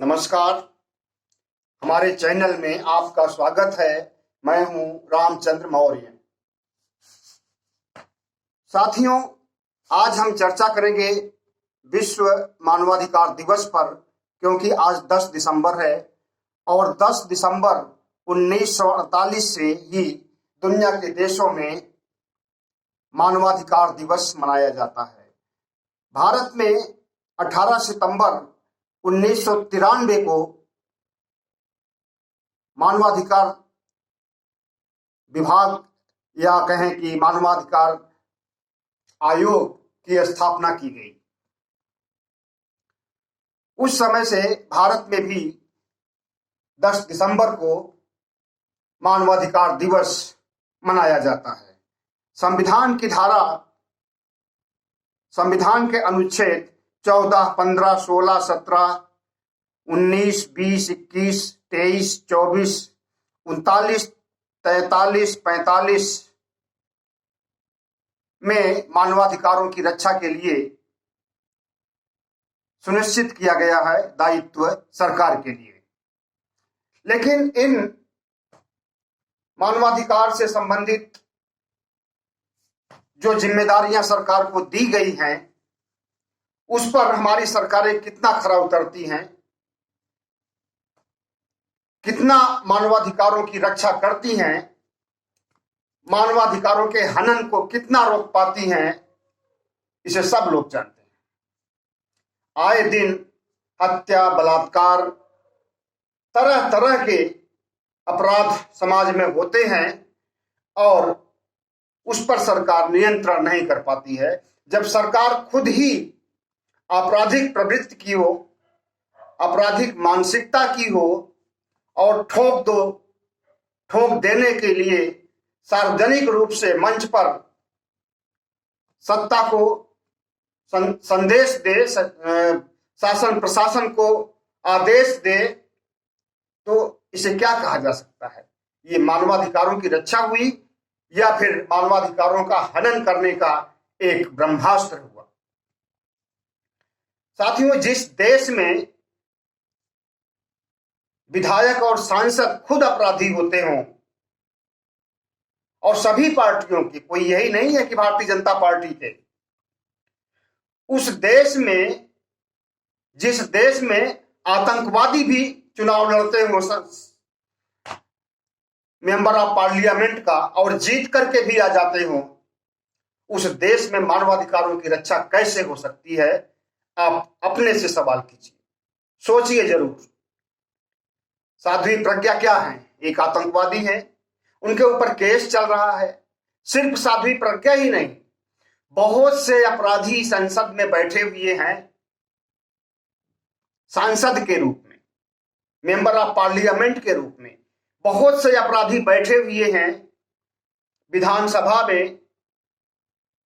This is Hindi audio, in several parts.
नमस्कार। हमारे चैनल में आपका स्वागत है। मैं हूं रामचंद्र मौर्य। साथियों, आज हम चर्चा करेंगे विश्व मानवाधिकार दिवस पर, क्योंकि आज 10 दिसंबर है और 10 दिसंबर 1948 से ही दुनिया के देशों में मानवाधिकार दिवस मनाया जाता है। भारत में 18 सितंबर 1993 को मानवाधिकार विभाग या कहें कि मानवाधिकार आयोग की स्थापना की गई। उस समय से भारत में भी 10 दिसंबर को मानवाधिकार दिवस मनाया जाता है। संविधान के अनुच्छेद 14, 15, 16, 17, 19, 20, 21, 23, 24, 39, 43, 45 में मानवाधिकारों की रक्षा के लिए सुनिश्चित किया गया है दायित्व सरकार के लिए। लेकिन इन मानवाधिकार से संबंधित जो जिम्मेदारियां सरकार को दी गई हैं, उस पर हमारी सरकारें कितना खरा उतरती हैं, कितना मानवाधिकारों की रक्षा करती हैं, मानवाधिकारों के हनन को कितना रोक पाती हैं, इसे सब लोग जानते हैं। आए दिन हत्या, बलात्कार, तरह तरह के अपराध समाज में होते हैं और उस पर सरकार नियंत्रण नहीं कर पाती है। जब सरकार खुद ही आपराधिक प्रवृत्ति की हो, आपराधिक मानसिकता की हो और ठोक देने के लिए सार्वजनिक रूप से मंच पर सत्ता को संदेश दे, शासन प्रशासन को आदेश दे, तो इसे क्या कहा जा सकता है? ये मानवाधिकारों की रक्षा हुई या फिर मानवाधिकारों का हनन करने का एक ब्रह्मास्त्र हुआ? साथियों, जिस देश में विधायक और सांसद खुद अपराधी होते हों और सभी पार्टियों की, कोई यही नहीं है कि भारतीय जनता पार्टी के, उस देश में, जिस देश में आतंकवादी भी चुनाव लड़ते हों मेंबर ऑफ पार्लियामेंट का और जीत करके भी आ जाते हों, उस देश में मानवाधिकारों की रक्षा कैसे हो सकती है? आप अपने से सवाल कीजिए, सोचिए जरूर। साध्वी प्रज्ञा क्या है? एक आतंकवादी है, उनके ऊपर केस चल रहा है। सिर्फ साध्वी प्रज्ञा ही नहीं, बहुत से अपराधी संसद में बैठे हुए हैं, सांसद के रूप में, मेंबर ऑफ पार्लियामेंट के रूप में बहुत से अपराधी बैठे हुए हैं विधानसभा में,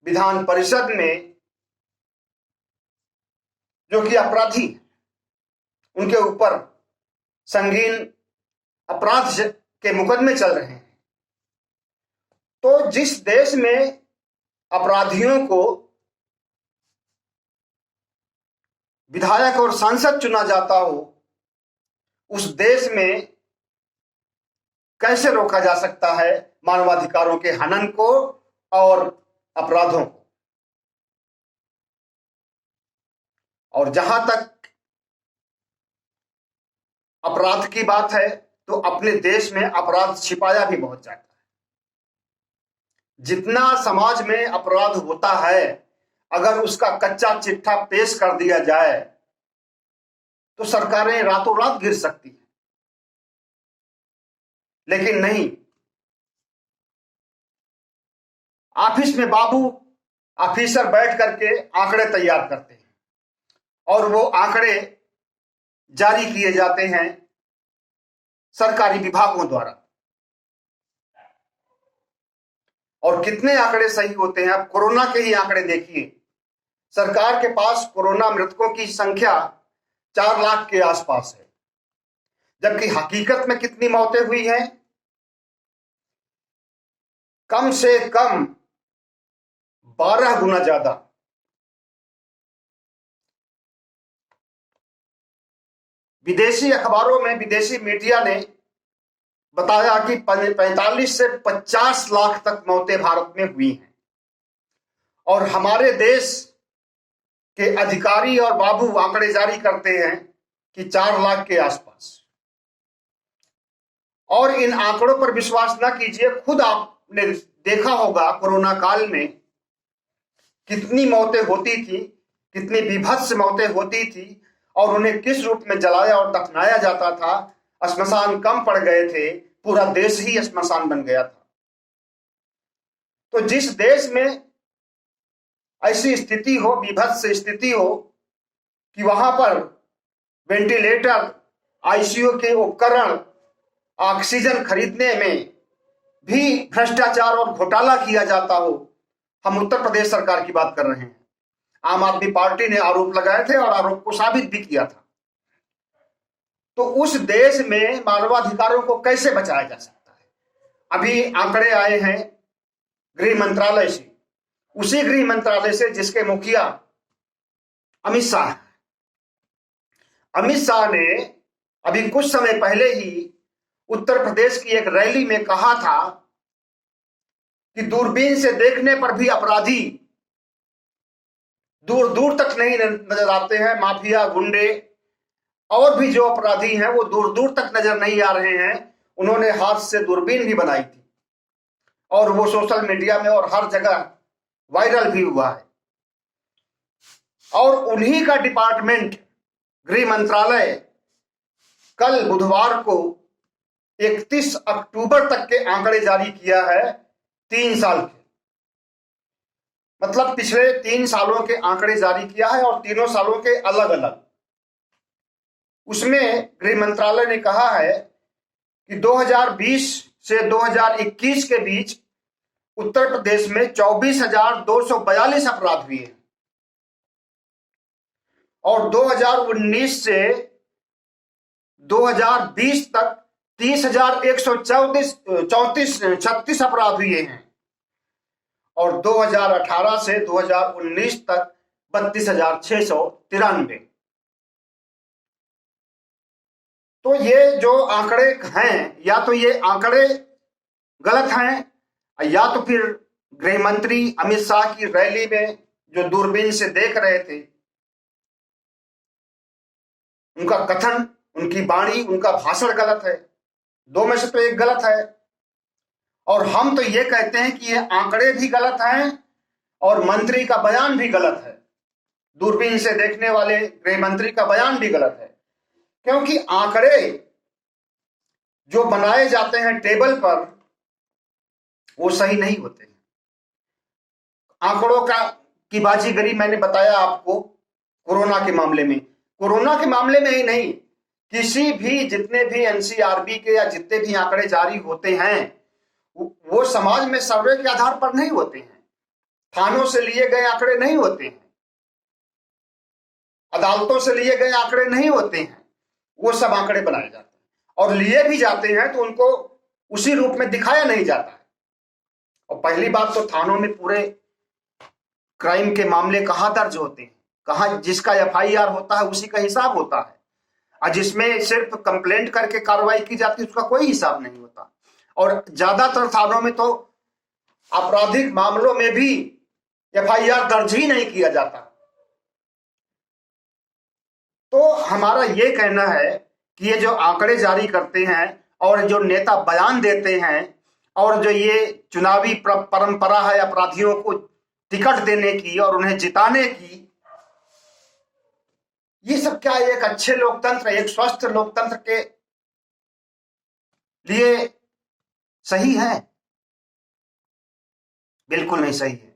विधान परिषद में, जो कि अपराधी, उनके ऊपर संगीन अपराध के मुकदमे चल रहे हैं। तो जिस देश में अपराधियों को विधायक और सांसद चुना जाता हो, उस देश में कैसे रोका जा सकता है मानवाधिकारों के हनन को और अपराधों को? और जहां तक अपराध की बात है, तो अपने देश में अपराध छिपाया भी बहुत जाता है। जितना समाज में अपराध होता है, अगर उसका कच्चा चिट्ठा पेश कर दिया जाए तो सरकारें रातों रात गिर सकती हैं। लेकिन नहीं, ऑफिस में बाबू ऑफिसर बैठ करके आंकड़े तैयार करते हैं और वो आंकड़े जारी किए जाते हैं सरकारी विभागों द्वारा। और कितने आंकड़े सही होते हैं? अब कोरोना के ही आंकड़े देखिए। सरकार के पास कोरोना मृतकों की संख्या 4 लाख के आसपास है, जबकि हकीकत में कितनी मौतें हुई हैं? कम से कम 12 गुना ज्यादा। विदेशी अखबारों में, विदेशी मीडिया ने बताया कि 45 से 50 लाख तक मौतें भारत में हुई हैं और हमारे देश के अधिकारी और बाबू आंकड़े जारी करते हैं कि 4 लाख के आसपास। और इन आंकड़ों पर विश्वास न कीजिए, खुद आपने देखा होगा कोरोना काल में कितनी मौतें होती थी, कितनी विभत्स मौतें होती थी और उन्हें किस रूप में जलाया और दफनाया जाता था। श्मशान कम पड़ गए थे, पूरा देश ही श्मशान बन गया था। तो जिस देश में ऐसी स्थिति हो, विभत्स स्थिति हो कि वहां पर वेंटिलेटर, आईसीयू के उपकरण, ऑक्सीजन खरीदने में भी भ्रष्टाचार और घोटाला किया जाता हो, हम उत्तर प्रदेश सरकार की बात कर रहे हैं। आम आदमी पार्टी ने आरोप लगाए थे और आरोप को साबित भी किया था। तो उस देश में मानवाधिकारों को कैसे बचाया जा सकता है? अभी आंकड़े आए हैं गृह मंत्रालय से, उसी गृह मंत्रालय से जिसके मुखिया अमित शाह। अमित शाह ने अभी कुछ समय पहले ही उत्तर प्रदेश की एक रैली में कहा था कि दूरबीन से देखने पर भी अपराधी दूर दूर तक नहीं नजर आते हैं। माफिया, गुंडे और भी जो अपराधी हैं वो दूर दूर तक नजर नहीं आ रहे हैं। उन्होंने हाथ से दूरबीन भी बनाई थी और वो सोशल मीडिया में और हर जगह वायरल भी हुआ है। और उन्हीं का डिपार्टमेंट, गृह मंत्रालय, कल बुधवार को 31 अक्टूबर तक के आंकड़े जारी किया है 3 साल के। मतलब पिछले 3 सालों के आंकड़े जारी किया है और तीनों सालों के अलग अलग। उसमें गृह मंत्रालय ने कहा है कि 2020 से 2021 के बीच उत्तर प्रदेश में 24,242 अपराध हुए हैं और 2019 से 2020 तक 30,136 अपराध हुए हैं और 2018 से 2019 तक 32,693। तो ये जो आंकड़े हैं, या तो ये आंकड़े गलत हैं या तो फिर गृह मंत्री अमित शाह की रैली में जो दूरबीन से देख रहे थे, उनका कथन, उनकी वाणी, उनका भाषण गलत है। दो में से तो एक गलत है। और हम तो ये कहते हैं कि ये आंकड़े भी गलत हैं और मंत्री का बयान भी गलत है। दूरबीन से देखने वाले गृह मंत्री का बयान भी गलत है, क्योंकि आंकड़े जो बनाए जाते हैं टेबल पर वो सही नहीं होते हैं। आंकड़ों की बाजीगरी मैंने बताया आपको कोरोना के मामले में। कोरोना के मामले में ही नहीं, किसी भी, जितने भी एनसीआरबी के या जितने भी आंकड़े जारी होते हैं वो समाज में सर्वे के आधार पर नहीं होते हैं, थानों से लिए गए आंकड़े नहीं होते हैं, अदालतों से लिए गए आंकड़े नहीं होते हैं। वो सब आंकड़े बनाए जाते हैं और लिए भी जाते हैं तो उनको उसी रूप में दिखाया नहीं जाता है। और पहली बात तो थानों में पूरे क्राइम के मामले कहाँ दर्ज होते हैं? कहाँ जिसका एफआईआर होता है उसी का हिसाब होता है, और जिसमें सिर्फ कंप्लेंट करके कार्रवाई की जाती है उसका कोई हिसाब नहीं होता। और ज्यादातर थानों में तो आपराधिक मामलों में भी एफआईआर दर्ज ही नहीं किया जाता। तो हमारा ये कहना है कि ये जो आंकड़े जारी करते हैं और जो नेता बयान देते हैं और जो ये चुनावी परंपरा है अपराधियों को टिकट देने की और उन्हें जिताने की, ये सब क्या एक अच्छे लोकतंत्र, एक स्वस्थ लोकतंत्र के लिए सही है? बिल्कुल नहीं सही है।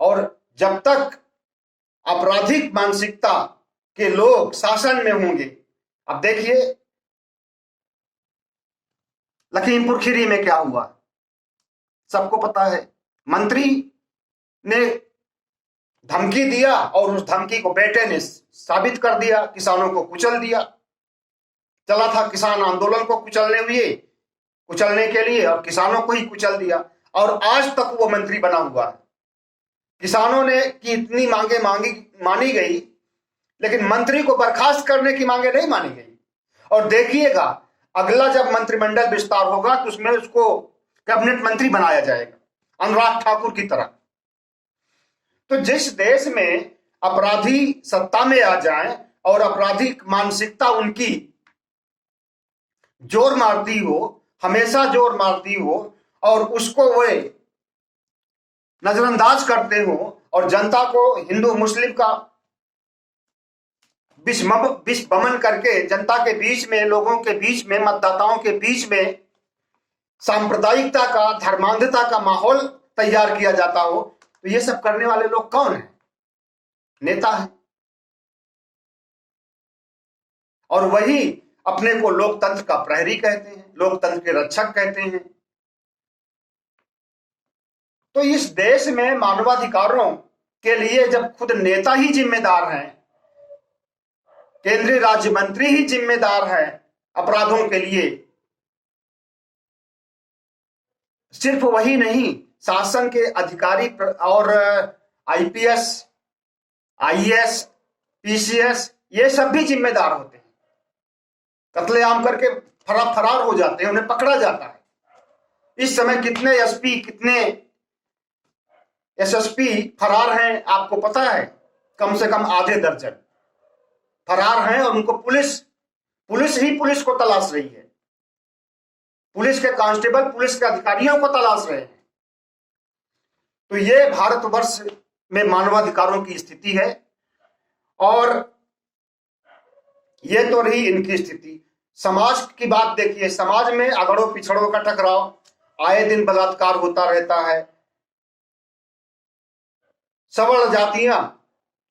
और जब तक आपराधिक मानसिकता के लोग शासन में होंगे, अब देखिए लखीमपुर खीरी में क्या हुआ सबको पता है। मंत्री ने धमकी दिया और उस धमकी को बेटे ने साबित कर दिया, किसानों को कुचल दिया। चला था किसान आंदोलन को कुचलने के लिए और किसानों को ही कुचल दिया और आज तक वो मंत्री बना हुआ है। किसानों ने की इतनी मांगे मानी गई, लेकिन मंत्री को बर्खास्त करने की मांगे नहीं मानी गई। और देखिएगा अगला जब मंत्रिमंडल विस्तार होगा तो उसमें उसको कैबिनेट मंत्री बनाया जाएगा, अनुराग ठाकुर की तरह। तो जिस देश में अपराधी सत्ता में आ जाएं और आपराधिक मानसिकता उनकी जोर मारती हो, हमेशा जोर मारती हो, और उसको वे नजरअंदाज करते हो और जनता को हिंदू मुस्लिम का विषमन करके जनता के बीच में, लोगों के बीच में, मतदाताओं के बीच में सांप्रदायिकता का, धर्मांधता का माहौल तैयार किया जाता हो, तो ये सब करने वाले लोग कौन हैं? नेता है। और वही अपने को लोकतंत्र का प्रहरी कहते हैं, लोकतंत्र के रक्षक कहते हैं। तो इस देश में मानवाधिकारों के लिए जब खुद नेता ही जिम्मेदार हैं, केंद्रीय राज्य मंत्री ही जिम्मेदार है अपराधों के लिए, सिर्फ वही नहीं, शासन के अधिकारी और आईपीएस, आईएएस, पीसीएस ये सब भी जिम्मेदार होते हैं। कत्लेआम करके फरार हो जाते हैं, उन्हें पकड़ा जाता है। इस समय कितने एसपी, कितने एसएसपी फरार हैं आपको पता है? कम से कम आधे दर्जन फरार हैं और उनको पुलिस को तलाश रही है। पुलिस के कांस्टेबल, पुलिस के अधिकारियों को तलाश रहे हैं। तो ये भारतवर्ष में मानवाधिकारों की स्थिति है। और ये तो रही इनकी स्थिति। समाज की बात देखिए, समाज में अगड़ों पिछड़ों का टकराव, आए दिन बलात्कार होता रहता है। सवर्ण जातियां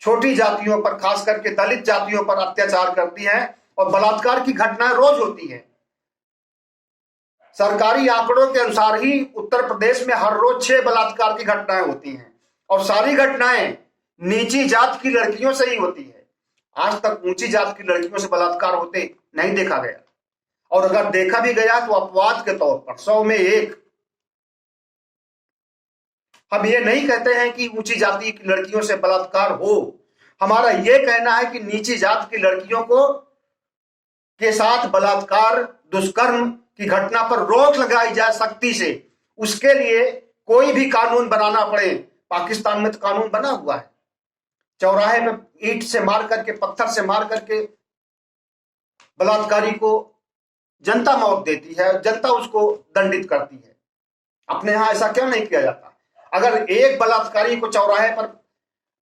छोटी जातियों पर, खास करके दलित जातियों पर अत्याचार करती हैं और बलात्कार की घटनाएं रोज होती हैं। सरकारी आंकड़ों के अनुसार ही उत्तर प्रदेश में हर रोज 6 बलात्कार की घटनाएं होती हैं और सारी घटनाएं नीची जात की लड़कियों से ही होती है। आज तक ऊंची जात की लड़कियों से बलात्कार होते नहीं देखा गया, और अगर देखा भी गया तो अपवाद के तौर पर 100 में 1। हम ये नहीं कहते हैं कि ऊंची जाति की लड़कियों से बलात्कार हो, हमारा ये कहना है कि नीची जात की लड़कियों को के साथ बलात्कार, दुष्कर्म की घटना पर रोक लगाई जाए सख्ती से। उसके लिए कोई भी कानून बनाना पड़े। पाकिस्तान में तो कानून बना हुआ है, चौराहे पे ईंट से मार करके, पत्थर से मार करके बलात्कारी को जनता मौत देती है, जनता उसको दंडित करती है। अपने यहां ऐसा क्यों नहीं किया जाता? अगर एक बलात्कारी को चौराहे पर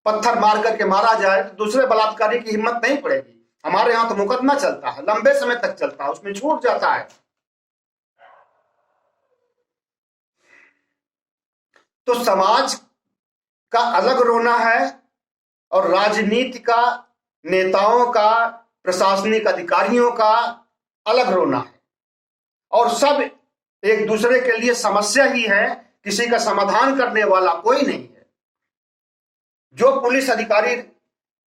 पत्थर मार करके मारा जाए तो दूसरे बलात्कारी की हिम्मत नहीं पड़ेगी। हमारे यहां तो मुकदमा चलता है, लंबे समय तक चलता है, उसमें छूट जाता है। तो समाज का अलग रोना है और राजनीति का, नेताओं का, प्रशासनिक अधिकारियों का अलग रोना है। और सब एक दूसरे के लिए समस्या ही है, किसी का समाधान करने वाला कोई नहीं है। जो पुलिस अधिकारी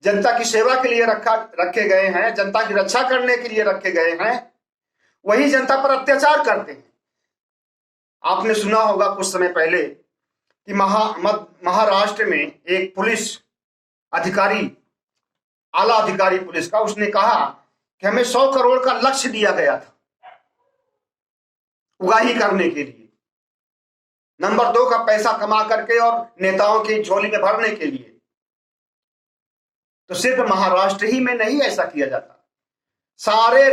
जनता की सेवा के लिए रखे गए हैं, जनता की रक्षा करने के लिए रखे गए हैं, वही जनता पर अत्याचार करते हैं। आपने सुना होगा कुछ समय पहले कि महाराष्ट्र में एक पुलिस अधिकारी, आला अधिकारी पुलिस का, उसने कहा कि हमें 100 करोड़ का लक्ष्य दिया गया था उगाही करने के लिए, नंबर 2 का पैसा कमा करके और नेताओं की झोली में भरने के लिए। तो सिर्फ महाराष्ट्र ही में नहीं ऐसा किया जाता, सारे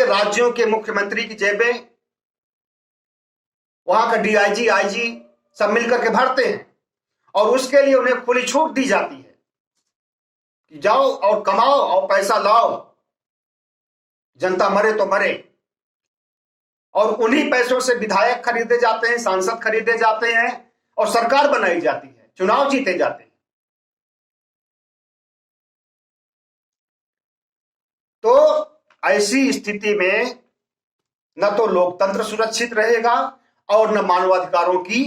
राज्यों के मुख्यमंत्री की जेबें, वहां का डीआईजी, आईजी सब मिलकर के भरते हैं और उसके लिए उन्हें खुली छूट दी जाती है कि जाओ और कमाओ और पैसा लाओ, जनता मरे तो मरे। और उन्हीं पैसों से विधायक खरीदे जाते हैं, सांसद खरीदे जाते हैं और सरकार बनाई जाती है, चुनाव जीते जाते हैं। तो ऐसी स्थिति में न तो लोकतंत्र सुरक्षित रहेगा और न मानवाधिकारों की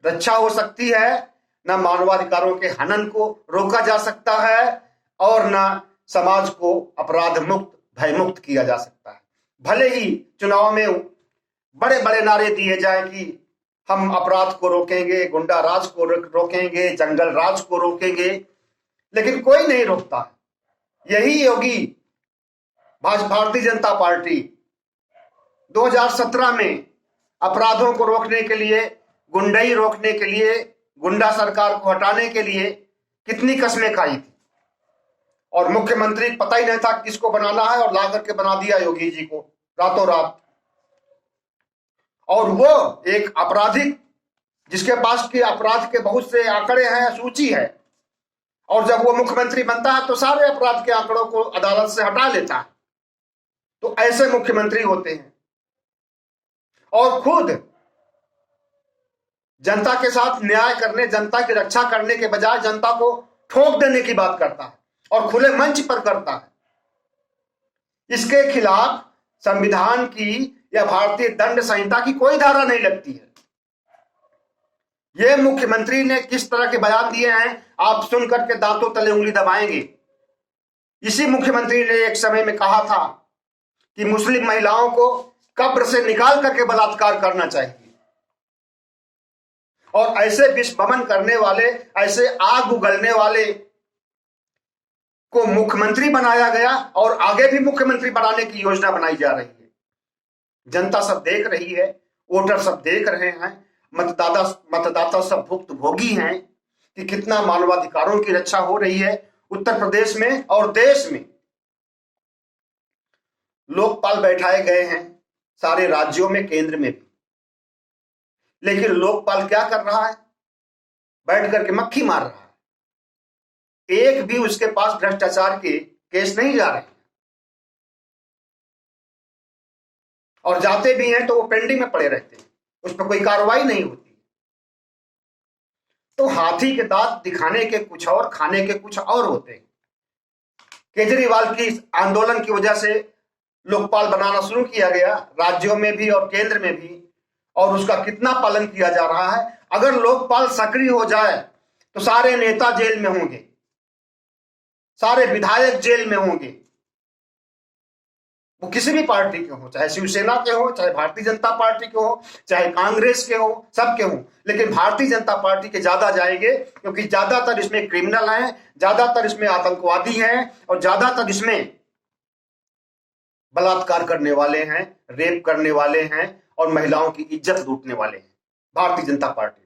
रक्षा हो सकती है, न मानवाधिकारों के हनन को रोका जा सकता है और न समाज को अपराध मुक्त, भयमुक्त किया जा सकता है। भले ही चुनाव में बड़े बड़े नारे दिए जाए कि हम अपराध को रोकेंगे, गुंडा राज को रोकेंगे, जंगल राज को रोकेंगे, लेकिन कोई नहीं रोकता है। यही योगी भारतीय जनता पार्टी 2017 में अपराधों को रोकने के लिए, गुंडई रोकने के लिए, गुंडा सरकार को हटाने के लिए कितनी कस्में खाई थी, और मुख्यमंत्री पता ही नहीं था किसको बनाना है और ला करके बना दिया योगी जी को रातों रात। और वो एक आपराधिक, जिसके पास के अपराध के बहुत से आंकड़े हैं, सूची है, और जब वो मुख्यमंत्री बनता है तो सारे अपराध के आंकड़ों को अदालत से हटा लेता है। तो ऐसे मुख्यमंत्री होते हैं, और खुद जनता के साथ न्याय करने, जनता की रक्षा करने के बजाय जनता को ठोक देने की बात करता है और खुले मंच पर करता है। इसके खिलाफ संविधान की या भारतीय दंड संहिता की कोई धारा नहीं लगती है। यह मुख्यमंत्री ने किस तरह के बयान दिए हैं, आप सुन करके दांतों तले उंगली दबाएंगे। इसी मुख्यमंत्री ने एक समय में कहा था कि मुस्लिम महिलाओं को कब्र से निकाल करके बलात्कार करना चाहिए, और ऐसे विस्फोटन करने वाले, ऐसे आग उगलने वाले को मुख्यमंत्री बनाया गया, और आगे भी मुख्यमंत्री बनाने की योजना बनाई जा रही है। जनता सब देख रही है, वोटर सब देख रहे हैं, मतदाता सब भुक्तभोगी हैं कि कितना मानवाधिकारों की रक्षा हो रही है उत्तर प्रदेश में और देश में। लोकपाल बैठाए गए हैं सारे राज्यों में, केंद्र में भी, लेकिन लोकपाल क्या कर रहा है, बैठ करके मक्खी मार रहा है। एक भी उसके पास भ्रष्टाचार के केस नहीं जा रहे, और जाते भी हैं तो वो पेंडिंग में पड़े रहते हैं, उस पर कोई कार्रवाई नहीं होती। तो हाथी के दांत दिखाने के कुछ और, खाने के कुछ और होते हैं। केजरीवाल की आंदोलन की वजह से लोकपाल बनाना शुरू किया गया, राज्यों में भी और केंद्र में भी, और उसका कितना पालन किया जा रहा है। अगर लोकपाल सक्रिय हो जाए तो सारे नेता जेल में होंगे, सारे विधायक जेल में होंगे, वो किसी भी पार्टी के हो, चाहे शिवसेना के हो, चाहे भारतीय जनता पार्टी के हो, चाहे कांग्रेस के हो, सबके हो। लेकिन भारतीय जनता पार्टी के ज्यादा जाएंगे, क्योंकि ज्यादातर इसमें क्रिमिनल हैं, ज्यादातर इसमें आतंकवादी हैं, और ज्यादातर इसमें बलात्कार करने वाले हैं, रेप करने वाले हैं, और महिलाओं की इज्जत लूटने वाले हैं भारतीय जनता पार्टी।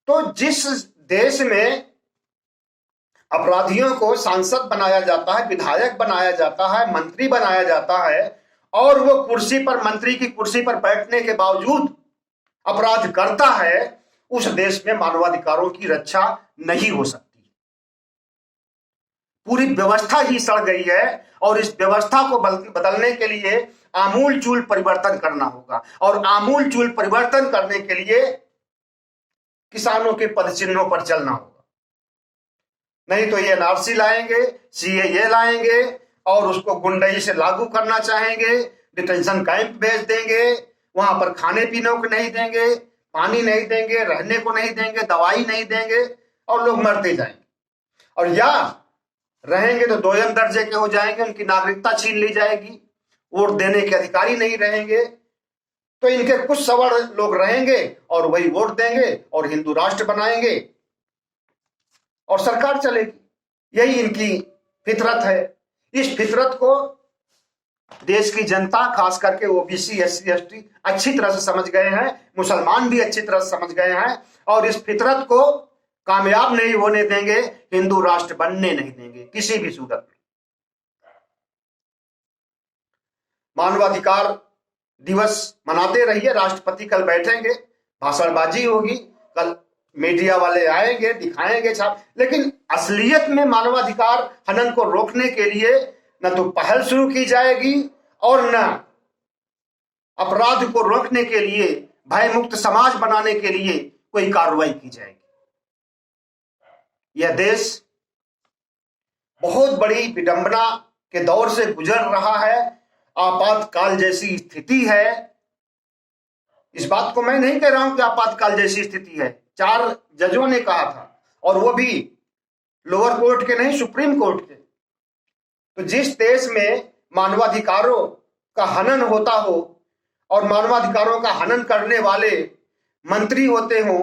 तो जिस देश में अपराधियों को सांसद बनाया जाता है, विधायक बनाया जाता है, मंत्री बनाया जाता है, और वो कुर्सी पर, मंत्री की कुर्सी पर बैठने के बावजूद अपराध करता है, उस देश में मानवाधिकारों की रक्षा नहीं हो सकती। पूरी व्यवस्था ही सड़ गई है, और इस व्यवस्था को बदलने के लिए आमूलचूल परिवर्तन करना होगा, और आमूलचूल परिवर्तन करने के लिए किसानों के पदचिन्हों पर चलना होगा। नहीं तो ये एनआरसी लाएंगे, सीएए लाएंगे, और उसको गुंडई से लागू करना चाहेंगे, डिटेंशन कैंप भेज देंगे, वहां पर खाने पीने को नहीं देंगे, पानी नहीं देंगे, रहने को नहीं देंगे, दवाई नहीं देंगे, और लोग मरते जाएंगे। और या रहेंगे तो दोयम दर्जे के हो जाएंगे, उनकी नागरिकता छीन ली जाएगी, वोट देने के अधिकारी नहीं रहेंगे। तो इनके कुछ सवर्ण लोग रहेंगे और वही वोट देंगे और हिंदू राष्ट्र बनाएंगे और सरकार चलेगी। यही इनकी फितरत है। इस फितरत को देश की जनता, खास करके ओबीसी, एससी, एसटी अच्छी तरह से समझ गए हैं, मुसलमान भी अच्छी तरह से समझ गए हैं, और इस फितरत को कामयाब नहीं होने देंगे, हिंदू राष्ट्र बनने नहीं देंगे किसी भी सूरत में। मानवाधिकार दिवस मनाते रहिए, राष्ट्रपति कल बैठेंगे, भाषणबाजी होगी, कल मीडिया वाले आएंगे, दिखाएंगे छाप, लेकिन असलियत में मानवाधिकार हनन को रोकने के लिए न तो पहल शुरू की जाएगी और न अपराध को रोकने के लिए, भय मुक्त समाज बनाने के लिए कोई कार्रवाई की जाएगी। यह देश बहुत बड़ी विडंबना के दौर से गुजर रहा है, आपातकाल जैसी स्थिति है। इस बात को मैं नहीं कह रहा हूं कि आपातकाल जैसी स्थिति है, 4 जजों ने कहा था, और वो भी लोअर कोर्ट के नहीं, सुप्रीम कोर्ट के। तो जिस देश में मानवाधिकारों का हनन होता हो और मानवाधिकारों का हनन करने वाले मंत्री होते हों,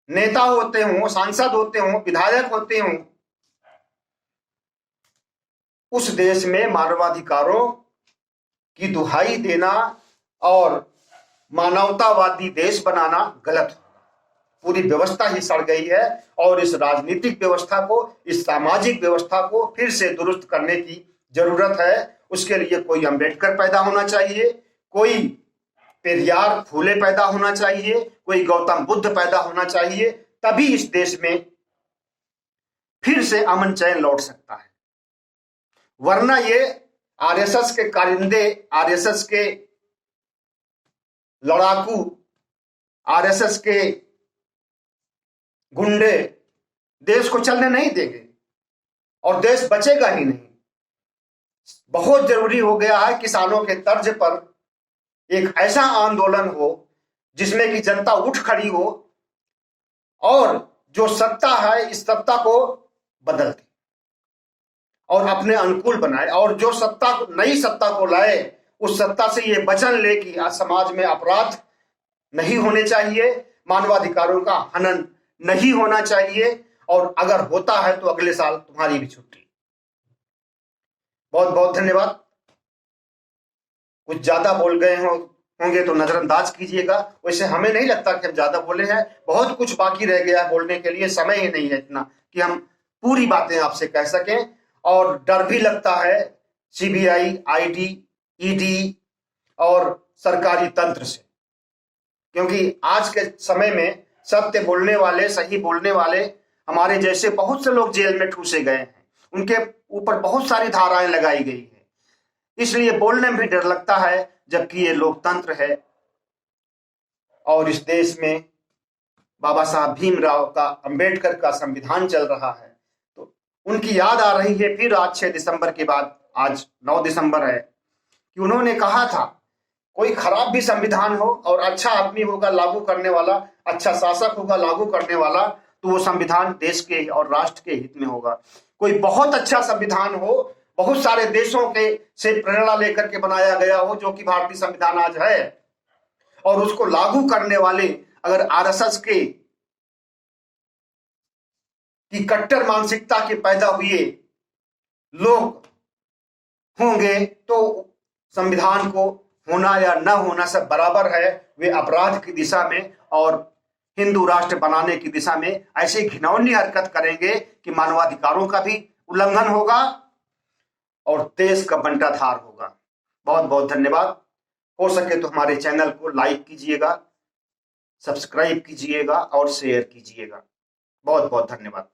नेता होते हों, सांसद होते हों, विधायक होते हों, उस देश में मानवाधिकारों की दुहाई देना और मानवतावादी देश बनाना गलत होगा। पूरी व्यवस्था ही सड़ गई है और इस राजनीतिक व्यवस्था को, इस सामाजिक व्यवस्था को फिर से दुरुस्त करने की जरूरत है। उसके लिए कोई अंबेडकर पैदा होना चाहिए, कोई पेरियार फूले पैदा होना चाहिए, कोई गौतम बुद्ध पैदा होना चाहिए, तभी इस देश में फिर से अमन चैन लौट सकता है। वरना ये आरएसएस के कारिंदे, आरएसएस के लड़ाकू, आरएसएस के गुंडे देश को चलने नहीं देंगे और देश बचेगा ही नहीं। बहुत जरूरी हो गया है किसानों के तर्ज पर एक ऐसा आंदोलन हो जिसमें कि जनता उठ खड़ी हो और जो सत्ता है इस सत्ता को बदल दे और अपने अनुकूल बनाए, और जो सत्ता, नई सत्ता को लाए, उस सत्ता से ये वचन ले कि समाज में अपराध नहीं होने चाहिए, मानवाधिकारों का हनन नहीं होना चाहिए, और अगर होता है तो अगले साल तुम्हारी भी छुट्टी। बहुत बहुत धन्यवाद। कुछ ज्यादा बोल गए होंगे तो नजरअंदाज कीजिएगा। वैसे हमें नहीं लगता कि हम ज्यादा बोले हैं, बहुत कुछ बाकी रह गया है बोलने के लिए, समय ही नहीं है इतना कि हम पूरी बातें आपसे कह सकें। और डर भी लगता है सीबीआई, आईटी, ईडी और सरकारी तंत्र से, क्योंकि आज के समय में सत्य बोलने वाले, सही बोलने वाले हमारे जैसे बहुत से लोग जेल में ठूसे गए हैं, उनके ऊपर बहुत सारी धाराएं लगाई गई है, इसलिए बोलने में भी डर लगता है। जबकि ये लोकतंत्र है और इस देश में बाबा साहब भीमराव का, अंबेडकर का संविधान चल रहा है, तो उनकी याद आ रही है फिर आज 6 दिसंबर के बाद, आज 9 दिसंबर है, कि उन्होंने कहा था कोई खराब भी संविधान हो और अच्छा आदमी होगा लागू करने वाला, अच्छा शासक होगा लागू करने वाला, तो वो संविधान देश के और राष्ट्र के हित में होगा। कोई बहुत अच्छा संविधान हो, बहुत सारे देशों के से प्रेरणा लेकर के बनाया गया हो, जो कि भारतीय संविधान आज है, और उसको लागू करने वाले अगर आरएसएस की कट्टर मानसिकता के पैदा हुए लोग होंगे, तो संविधान को होना या न होना सब बराबर है। वे अपराध की दिशा में और हिंदू राष्ट्र बनाने की दिशा में ऐसी घिनौनी हरकत करेंगे कि मानवाधिकारों का भी उल्लंघन होगा और देश का बंटाधार होगा। बहुत बहुत धन्यवाद। हो सके तो हमारे चैनल को लाइक कीजिएगा, सब्सक्राइब कीजिएगा और शेयर कीजिएगा। बहुत बहुत धन्यवाद।